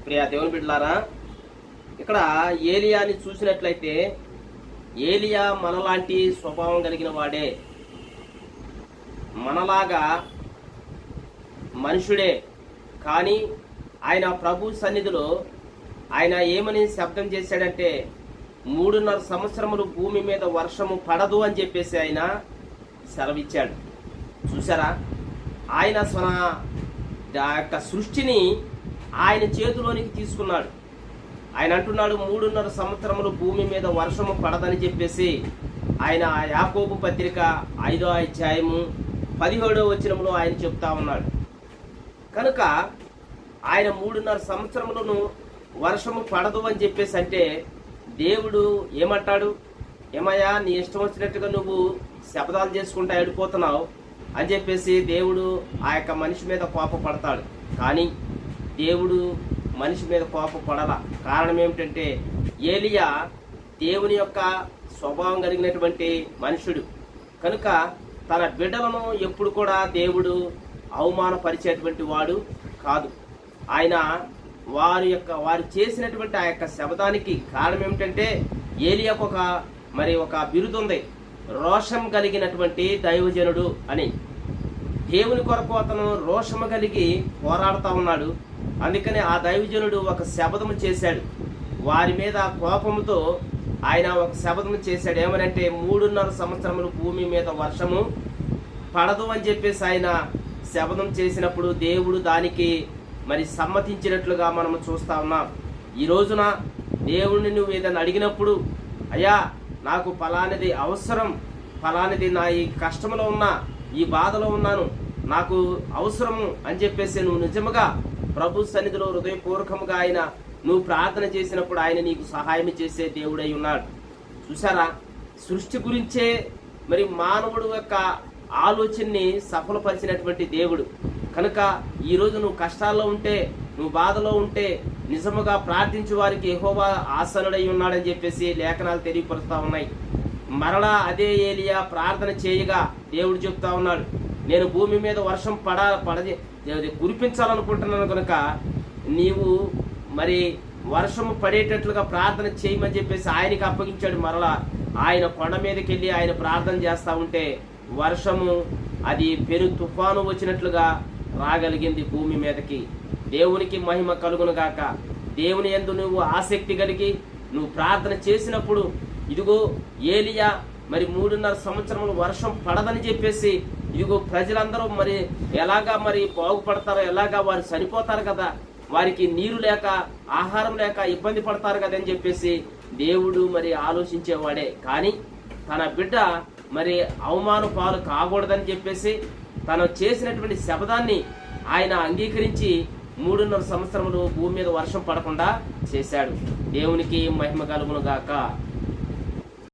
ప్రియా దేవుని బిడ్డలారా, ఇక్కడ ఏలియాని చూసినట్లయితే ఏలియా మనలాంటి స్వభావం కలిగిన వాడే, మనలాగా మనుషుడే. కానీ ఆయన ప్రభు సన్నిధిలో ఆయన ఏమని శబ్దం చేశాడంటే 3.5 సంవత్సరములు భూమి మీద వర్షము పడదు అని చెప్పేసి ఆయన సెలవిచ్చాడు. చూసారా, ఆయన యొక్క సృష్టిని ఆయన చేతిలోనికి తీసుకున్నాడు. ఆయన అంటున్నాడు 3.5 సంవత్సరములు భూమి మీద వర్షము పడదని చెప్పేసి ఆయన యాకోబు పత్రిక 5వ అధ్యాయము 17వ వచనంలో ఆయన చెప్తా ఉన్నాడు. కనుక ఆయన 3.5 సంవత్సరములను వర్షము పడదు అని చెప్పేసి అంటే దేవుడు ఏమంటాడు? ఏమయ్యా, నీ ఇష్టం వచ్చినట్టుగా నువ్వు శపథాలు చేసుకుంటా వెళ్ళిపోతున్నావు అని చెప్పేసి దేవుడు ఆ యొక్క మనిషి మీద కోపపడతాడు. కానీ దేవుడు మనిషి మీద కోపపడాల. కారణం ఏమిటంటే ఏలియా దేవుని యొక్క స్వభావం కలిగినటువంటి మనుషుడు కనుక తన బిడ్డలను ఎప్పుడు కూడా దేవుడు అవమానపరిచేటువంటి వాడు కాదు. ఆయన వారు చేసినటువంటి ఆ యొక్క శబ్దానికి కారణం ఏమిటంటే ఏలియాకు ఒక బిరుదు ఉంది, రోషం కలిగినటువంటి దైవజనుడు అని. దేవుని కొరకు అతను రోషము కలిగి పోరాడుతూ ఉన్నాడు. అందుకని ఆ దైవజనుడు ఒక శపథము చేశాడు. వారి మీద కోపముతో ఆయన ఒక శపథము చేశాడు. ఏమనంటే 3.5 సంవత్సరములు భూమి మీద వర్షము పడదు అని చెప్పేసి ఆయన శపథం చేసినప్పుడు దేవుడు దానికి సమ్మతించినట్లుగా మనము చూస్తా ఉన్నాం. ఈ రోజున దేవుడిని నువ్వు ఏదైనా అడిగినప్పుడు, అయ్యా నాకు ఫలానిది అవసరం, ఫలానిది నా ఈ కష్టంలో ఉన్నా, ఈ బాధలో ఉన్నాను, నాకు అవసరము అని చెప్పేసి నువ్వు నిజముగా ప్రభు సన్నిధిలో హృదయపూర్వకముగా నువ్వు ప్రార్థన చేసినప్పుడు ఆయన నీకు సహాయం చేసే దేవుడై ఉన్నాడు. చూసారా, సృష్టి గురించే మానవుడు యొక్క ఆలోచనని సఫలపరిచినటువంటి దేవుడు. కనుక ఈరోజు నువ్వు కష్టాల్లో ఉంటే, నువ్వు బాధలో ఉంటే నిజముగా ప్రార్థించే వారికి యెహోవా ఆసనుడై ఉన్నాడని చెప్పేసి లేఖనాలు తెలియపరుస్తూ ఉన్నాయి. మరలా అదే ఏలియా ప్రార్థన చేయగా దేవుడు చెప్తా ఉన్నాడు, నేను భూమి మీద వర్షం కురిపించాలనుకుంటున్నాను కనుక నీవు వర్షము పడేటట్లుగా ప్రార్థన చేయమని చెప్పేసి ఆయనకి అప్పగించాడు. మరలా ఆయన కొండ మీదకి వెళ్ళి ఆయన ప్రార్థన చేస్తూ ఉంటే వర్షము అది పెను తుఫాను వచ్చినట్లుగా రాగలిగింది భూమి మీదకి. దేవునికి మహిమ కలుగును గాక. దేవుని యందు నువ్వు ఆసక్తి కలిగి నువ్వు ప్రార్థన చేసినప్పుడు ఇదిగో ఏలియా 3.5 సంవత్సరములు వర్షం పడదని చెప్పేసి ఇదిగో ప్రజలందరూ ఎలాగా బాగుపడతారో, ఎలాగా వారు చనిపోతారు కదా, వారికి నీరు లేక ఆహారం లేక ఇబ్బంది పడతారు కదా అని చెప్పేసి దేవుడు ఆలోచించేవాడే. కానీ తన బిడ్డ అవమాన పాలు కాకూడదని చెప్పేసి తను చేసినటువంటి శపథాన్ని ఆయన అంగీకరించి 3.5 సంవత్సరములు భూమి మీద వర్షం పడకుండా చేశాడు. దేవునికి మహిమ కలుగును గాక.